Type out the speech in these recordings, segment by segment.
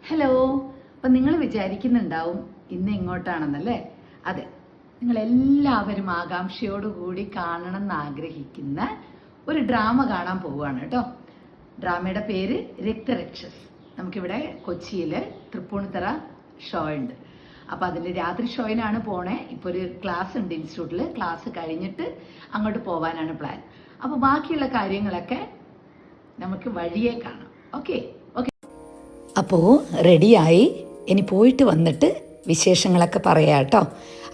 Hello. അപ്പം നിങ്ങൾ വിചാരിക്കുന്നുണ്ടാവും ഇന്ന് എങ്ങോട്ടാണെന്നല്ലേ? അതെ, നിങ്ങളെല്ലാവരും ആകാംക്ഷയോടുകൂടി കാണണം എന്ന് ആഗ്രഹിക്കുന്ന ഒരു ഡ്രാമ കാണാൻ പോവുകയാണ് കേട്ടോ. ഡ്രാമയുടെ പേര് രക്തരക്ഷസ്. നമുക്കിവിടെ കൊച്ചിയിൽ തൃപ്പൂണിത്തറ ഷോ ഉണ്ട്. അപ്പോൾ അതിൻ്റെ രാത്രി ഷോയിനാണ് പോണേ. ഇപ്പോൾ ഒരു ക്ലാസ് ഉണ്ട് ഇൻസ്റ്റിറ്റ്യൂട്ടിൽ. ക്ലാസ് കഴിഞ്ഞിട്ട് അങ്ങോട്ട് പോകാനാണ് പ്ലാൻ. അപ്പോൾ ബാക്കിയുള്ള കാര്യങ്ങളൊക്കെ നമുക്ക് വഴിയേ കാണാം. Okay okay. അപ്പോൾ റെഡിയായി. ഇനി പോയിട്ട് വന്നിട്ട് വിശേഷങ്ങളൊക്കെ പറയാം കേട്ടോ.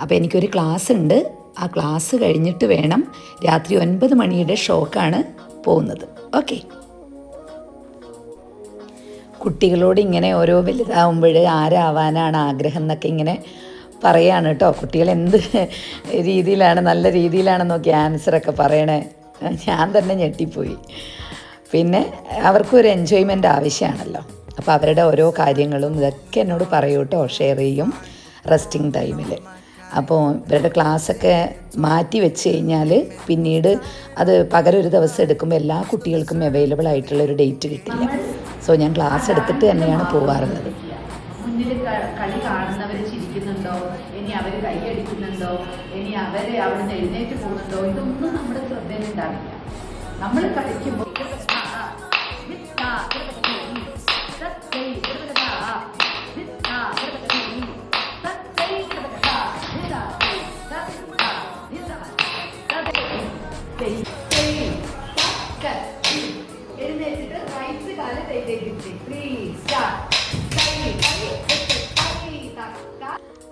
അപ്പോൾ എനിക്കൊരു ക്ലാസ് ഉണ്ട്. ആ ക്ലാസ് കഴിഞ്ഞിട്ട് വേണം. രാത്രി 9 മണിയുടെ ഷോക്കാണ് പോകുന്നത്. ഓക്കെ. കുട്ടികളോട് ഇങ്ങനെ ഓരോ വലുതാവുമ്പോൾ ആരാവാനാണ് ആഗ്രഹം എന്നൊക്കെ ഇങ്ങനെ പറയാണ് കേട്ടോ. കുട്ടികൾ എന്ത് രീതിയിലാണ്, നല്ല രീതിയിലാണ് നോക്കി ആൻസറൊക്കെ പറയണേ. ഞാൻ തന്നെ ഞെട്ടിപ്പോയി. പിന്നെ അവർക്കും ഒരു എൻജോയ്മെൻ്റ് ആവശ്യമാണല്ലോ. അപ്പോൾ അവരുടെ ഓരോ കാര്യങ്ങളും ഇതൊക്കെ എന്നോട് പറയൂ കേട്ടോ, ഷെയർ ചെയ്യും റെസ്റ്റിംഗ് ടൈമിൽ. അപ്പോൾ ഇവരുടെ ക്ലാസ്സൊക്കെ മാറ്റി വെച്ച് കഴിഞ്ഞാൽ പിന്നീട് അത് പകരം ഒരു ദിവസം എടുക്കുമ്പോൾ എല്ലാ കുട്ടികൾക്കും അവൈലബിൾ ആയിട്ടുള്ളൊരു ഡേറ്റ് കിട്ടില്ല. സോ ഞാൻ ക്ലാസ് എടുത്തിട്ട് തന്നെയാണ് പോകാറുള്ളത്. മുന്നിൽ കളി കാണുന്നവർ ചിരിക്കുന്നുണ്ടോ, ഇനി അവർ കൈയടിക്കുന്നുണ്ടോ, ഇനി അവർ അവിടുന്ന് എഴുന്നേറ്റ് പോകുന്നുണ്ടോ, ഇതൊന്നും നമ്മുടെ ശ്രദ്ധയിലുണ്ടാവില്ല. നമ്മൾ കളിക്കുമ്പോൾ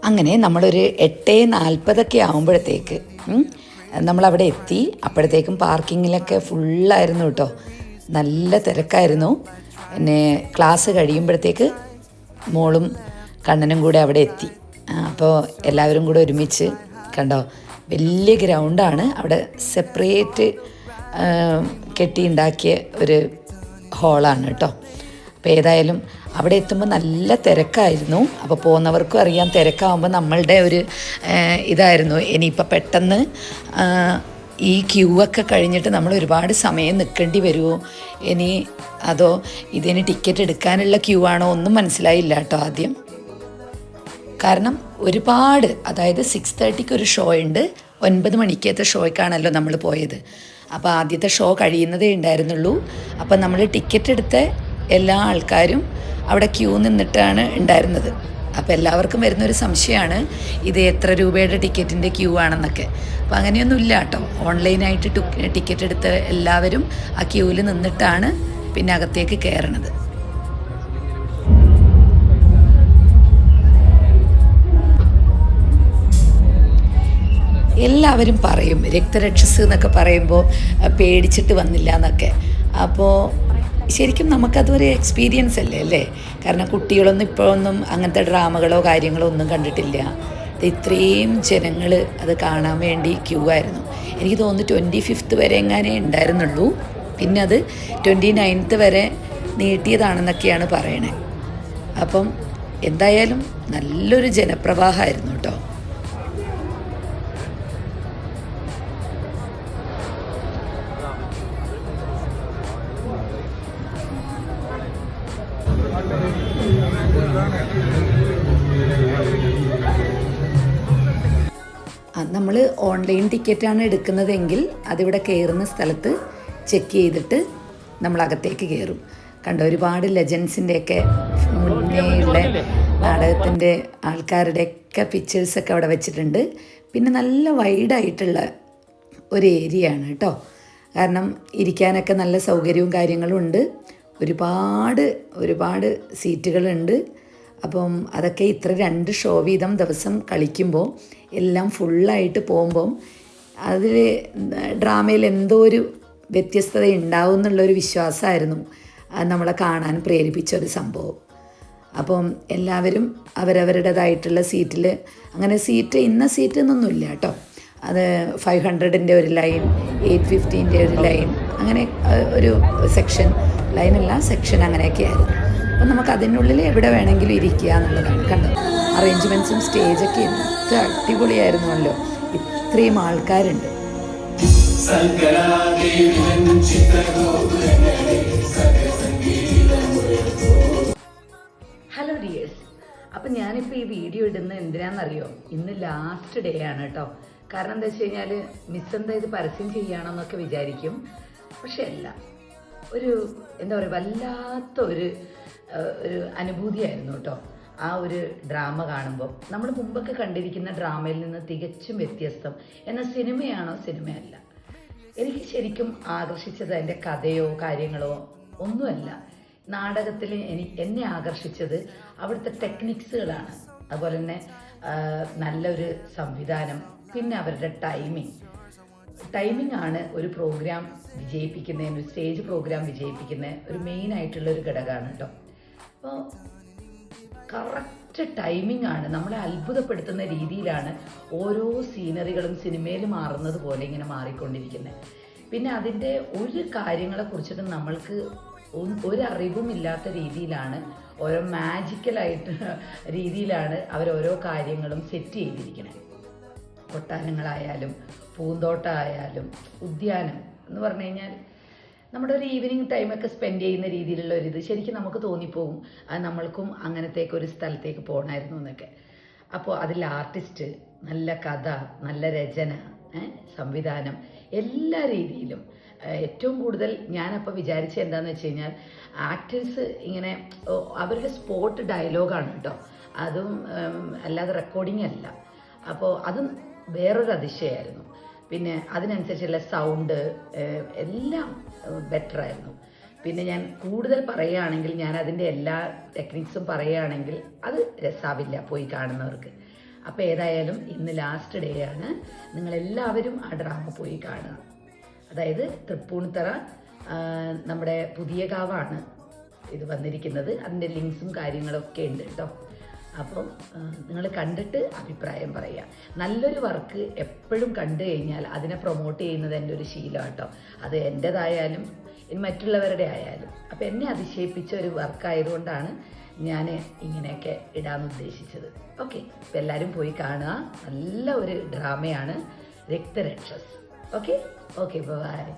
അങ്ങനെ നമ്മളൊരു 8:40 ആകുമ്പോഴത്തേക്ക് നമ്മളവിടെ എത്തി. അപ്പോഴത്തേക്കും പാർക്കിങ്ങിലൊക്കെ ഫുള്ളായിരുന്നു കേട്ടോ. നല്ല തിരക്കായിരുന്നു. പിന്നെ ക്ലാസ് കഴിയുമ്പോഴത്തേക്ക് മോളും കണ്ണനും കൂടെ അവിടെ എത്തി. അപ്പോൾ എല്ലാവരും കൂടെ ഒരുമിച്ച് കണ്ടോ, വലിയ ഗ്രൗണ്ടാണ്. അവിടെ സെപ്പറേറ്റ് കെട്ടിയുണ്ടാക്കിയ ഒരു ഹോളാണ് കേട്ടോ. അപ്പോൾ ഏതായാലും അവിടെ എത്തുമ്പോൾ നല്ല തിരക്കായിരുന്നു. അപ്പോൾ പോകുന്നവർക്കും അറിയാം തിരക്കാവുമ്പോൾ നമ്മളുടെ ഒരു ഇതായിരുന്നു. ഇനിയിപ്പോൾ പെട്ടെന്ന് ഈ ക്യൂ ഒക്കെ കഴിഞ്ഞിട്ട് നമ്മൾ ഒരുപാട് സമയം നിൽക്കേണ്ടി വരുമോ ഇനി, അതോ ഇതിന് ടിക്കറ്റ് എടുക്കാനുള്ള ക്യൂ ആണോ, ഒന്നും മനസ്സിലായില്ല കേട്ടോ ആദ്യം. കാരണം ഒരുപാട്, അതായത് 6:30 ഒരു ഷോ ഉണ്ട്. 9 മണിക്കത്തെ ഷോയ്ക്കാണല്ലോ നമ്മൾ പോയത്. അപ്പോൾ ആദ്യത്തെ ഷോ കഴിയുന്നതേ ഉണ്ടായിരുന്നുള്ളൂ. അപ്പോൾ നമ്മൾ ടിക്കറ്റ് എടുത്ത എല്ലാ ആൾക്കാരും അവിടെ ക്യൂ നിന്നിട്ടാണ് ഉണ്ടായിരുന്നത്. അപ്പോൾ എല്ലാവർക്കും വരുന്നൊരു സംശയമാണ് ഇത് എത്ര രൂപയുടെ ടിക്കറ്റിൻ്റെ ക്യൂ ആണെന്നൊക്കെ. അപ്പോൾ അങ്ങനെയൊന്നും ഇല്ല കേട്ടോ. ഓൺലൈനായിട്ട് ടിക്കറ്റ് എടുത്ത എല്ലാവരും ആ ക്യൂവിൽ നിന്നിട്ടാണ് പിന്നെ അകത്തേക്ക് കയറണത്. എല്ലാവരും പറയും രക്തരക്ഷസ് എന്നൊക്കെ പറയുമ്പോൾ പേടിച്ചിട്ട് വന്നില്ല എന്നൊക്കെ. അപ്പോൾ ശരിക്കും നമുക്കതൊരു എക്സ്പീരിയൻസ് അല്ലേ. കാരണം കുട്ടികളൊന്നും ഇപ്പോഴൊന്നും അങ്ങനത്തെ ഡ്രാമകളോ കാര്യങ്ങളോ ഒന്നും കണ്ടിട്ടില്ല. ഇത്രയും ജനങ്ങൾ അത് കാണാൻ വേണ്ടി ക്യൂ ആയിരുന്നു. എനിക്ക് തോന്നുന്നു 25th വരെ എങ്ങാനേ ഉണ്ടായിരുന്നുള്ളൂ. പിന്നെ അത് 29th വരെ നീട്ടിയതാണെന്നൊക്കെയാണ് പറയണേ. അപ്പം എന്തായാലും നല്ലൊരു ജനപ്രവാഹമായിരുന്നു കേട്ടോ. നമ്മൾ ഓൺലൈൻ ടിക്കറ്റാണ് എടുക്കുന്നതെങ്കിൽ അതിവിടെ കയറുന്ന സ്ഥലത്ത് ചെക്ക് ചെയ്തിട്ട് നമ്മളകത്തേക്ക് കയറും. കണ്ടോ, ഒരുപാട് ലെജൻസിൻ്റെയൊക്കെ മുന്നേയുള്ള നാടകത്തിൻ്റെ ആൾക്കാരുടെയൊക്കെ പിക്ചേഴ്സൊക്കെ അവിടെ വെച്ചിട്ടുണ്ട്. പിന്നെ നല്ല വൈഡായിട്ടുള്ള ഒരു ഏരിയ ആണ് കേട്ടോ. കാരണം ഇരിക്കാനൊക്കെ നല്ല സൗകര്യവും കാര്യങ്ങളും ഉണ്ട്. ഒരുപാട് സീറ്റുകളുണ്ട്. അപ്പം അതൊക്കെ ഇത്ര 2 ഷോ വീതം ദിവസം കളിക്കുമ്പോൾ എല്ലാം ഫുള്ളായിട്ട് പോകുമ്പം അതിൽ ഡ്രാമയിൽ എന്തോ ഒരു വ്യത്യസ്തത ഉണ്ടാവും എന്നുള്ളൊരു വിശ്വാസമായിരുന്നു നമ്മളെ കാണാൻ പ്രേരിപ്പിച്ച ഒരു സംഭവം. അപ്പം എല്ലാവരും അവരവരുടേതായിട്ടുള്ള സീറ്റിൽ, അങ്ങനെ സീറ്റ് ഇന്ന സീറ്റ് എന്നൊന്നുമില്ല കേട്ടോ. അത് 500ൻ്റെ ഒരു ലൈൻ, 850ൻ്റെ ഒരു ലൈൻ, അങ്ങനെ ഒരു സെക്ഷൻ, ലൈനല്ല സെക്ഷൻ, അങ്ങനെയൊക്കെ ആയിരുന്നു. അപ്പം നമുക്ക് അതിനുള്ളിൽ എവിടെ വേണമെങ്കിലും ഇരിക്കുക എന്നുള്ളതാണ്. കണ്ടോ, അറേഞ്ച്മെൻറ്റ്സും സ്റ്റേജൊക്കെ എന്ത് അടിപൊളിയായിരുന്നല്ലോ. ഇത്രയും ആൾക്കാരുണ്ട്. ഹലോ ഡിയേഴ്സ്, അപ്പം ഞാനിപ്പോൾ ഈ വീഡിയോ ഇടുന്നത് എന്തിനാണെന്നറിയോ? ഇന്ന് ലാസ്റ്റ് ഡേ ആണ് കേട്ടോ. കാരണം എന്താ വെച്ച് കഴിഞ്ഞാൽ മിസ് എന്താ ഇത് പരസ്യം ചെയ്യുകയാണെന്നൊക്കെ വിചാരിക്കും. പക്ഷെ അല്ല, എന്താ പറയുക, വല്ലാത്ത ഒരു അനുഭൂതിയായിരുന്നു കേട്ടോ ആ ഒരു ഡ്രാമ കാണുമ്പോൾ. നമ്മൾ മുമ്പൊക്കെ കണ്ടിരിക്കുന്ന ഡ്രാമയിൽ നിന്ന് തികച്ചും വ്യത്യസ്തം. എന്നാൽ സിനിമയാണോ? സിനിമയല്ല. എനിക്ക് ശരിക്കും ആകർഷിച്ചത് അതിൻ്റെ കഥയോ കാര്യങ്ങളോ ഒന്നുമല്ല. നാടകത്തിൽ എന്നെ ആകർഷിച്ചത് അവിടുത്തെ ടെക്നിക്സുകളാണ്. അതുപോലെ തന്നെ നല്ലൊരു സംവിധാനം, പിന്നെ അവരുടെ ടൈമിംഗ് ആണ് ഒരു പ്രോഗ്രാം വിജയിപ്പിക്കുന്നതിന്, ഒരു സ്റ്റേജ് പ്രോഗ്രാം വിജയിപ്പിക്കുന്ന ഒരു മെയിൻ ആയിട്ടുള്ള ഒരു ഘടകമാണ് കേട്ടോ. അപ്പോൾ കറക്റ്റ് ടൈമിംഗ് ആണ്, നമ്മളെ അത്ഭുതപ്പെടുത്തുന്ന രീതിയിലാണ് ഓരോ സീനറികളും സിനിമയിൽ മാറുന്നത് പോലെ ഇങ്ങനെ മാറിക്കൊണ്ടിരിക്കുന്നത്. പിന്നെ അതിൻ്റെ ഒരു കാര്യങ്ങളെ കുറിച്ചിട്ട് നമ്മൾക്ക് ഒരറിവും ഇല്ലാത്ത രീതിയിലാണ്, ഓരോ മാജിക്കലായിട്ട് രീതിയിലാണ് അവരോരോ കാര്യങ്ങളും സെറ്റ് ചെയ്തിരിക്കുന്നത്. കൊട്ടാരങ്ങളായാലും പൂന്തോട്ടമായാലും ഉദ്യാനം എന്ന് പറഞ്ഞു കഴിഞ്ഞാൽ നമ്മുടെ ഒരു ഈവനിങ് ടൈമൊക്കെ സ്പെൻഡ് ചെയ്യുന്ന രീതിയിലുള്ള ഒരിത് ശരിക്കും നമുക്ക് തോന്നിപ്പോകും, അത് നമ്മൾക്കും അങ്ങനത്തേക്ക് ഒരു സ്ഥലത്തേക്ക് പോകണമായിരുന്നു എന്നൊക്കെ. അപ്പോൾ അതിൽ ആർട്ടിസ്റ്റ്, നല്ല കഥ, നല്ല രചന, സംവിധാനം, എല്ലാ രീതിയിലും ഏറ്റവും കൂടുതൽ ഞാനപ്പോൾ വിചാരിച്ചത് എന്താണെന്ന് വെച്ച് കഴിഞ്ഞാൽ ആക്ടേഴ്സ് ഇങ്ങനെ അവരുടെ സ്പോട്ട് ഡയലോഗാണ് കേട്ടോ, അതും അല്ലാതെ റെക്കോർഡിംഗ് അല്ല. അപ്പോൾ അതും വേറൊരു അതിശയമായിരുന്നു. പിന്നെ അതിനനുസരിച്ചുള്ള സൗണ്ട് എല്ലാം ബെറ്ററായിരുന്നു. പിന്നെ ഞാൻ കൂടുതൽ പറയുകയാണെങ്കിൽ, ഞാൻ അതിൻ്റെ എല്ലാ ടെക്നിക്സും പറയുകയാണെങ്കിൽ അത് രസാവില്ല പോയി കാണുന്നവർക്ക്. അപ്പോൾ ഏതായാലും ഇന്ന് ലാസ്റ്റ് ഡേ ആണ്. നിങ്ങളെല്ലാവരും ആ ഡ്രാമ പോയി കാണുക. അതായത് തൃപ്പൂണിത്തറ നമ്മുടെ പുതിയ കാവാണ് ഇത് വന്നിരിക്കുന്നത്. അതിൻ്റെ ലിങ്ക്സും കാര്യങ്ങളൊക്കെ ഉണ്ട് കേട്ടോ. അപ്പം നിങ്ങൾ കണ്ടിട്ട് അഭിപ്രായം പറയുക. നല്ലൊരു വർക്ക് എപ്പോഴും കണ്ടു കഴിഞ്ഞാൽ അതിനെ പ്രൊമോട്ട് ചെയ്യുന്നത് എൻ്റെ ഒരു ശീലം കേട്ടോ. അത് എൻ്റേതായാലും മറ്റുള്ളവരുടെ ആയാലും. അപ്പം എന്നെ അതിശയിപ്പിച്ച ഒരു വർക്കായതുകൊണ്ടാണ് ഞാൻ ഇങ്ങനെയൊക്കെ ഇടാൻ ഉദ്ദേശിച്ചത്. ഓക്കെ, അപ്പം എല്ലാവരും പോയി കാണുക. നല്ല ഒരു ഡ്രാമയാണ് രക്തരക്ഷസ്. Okay, by.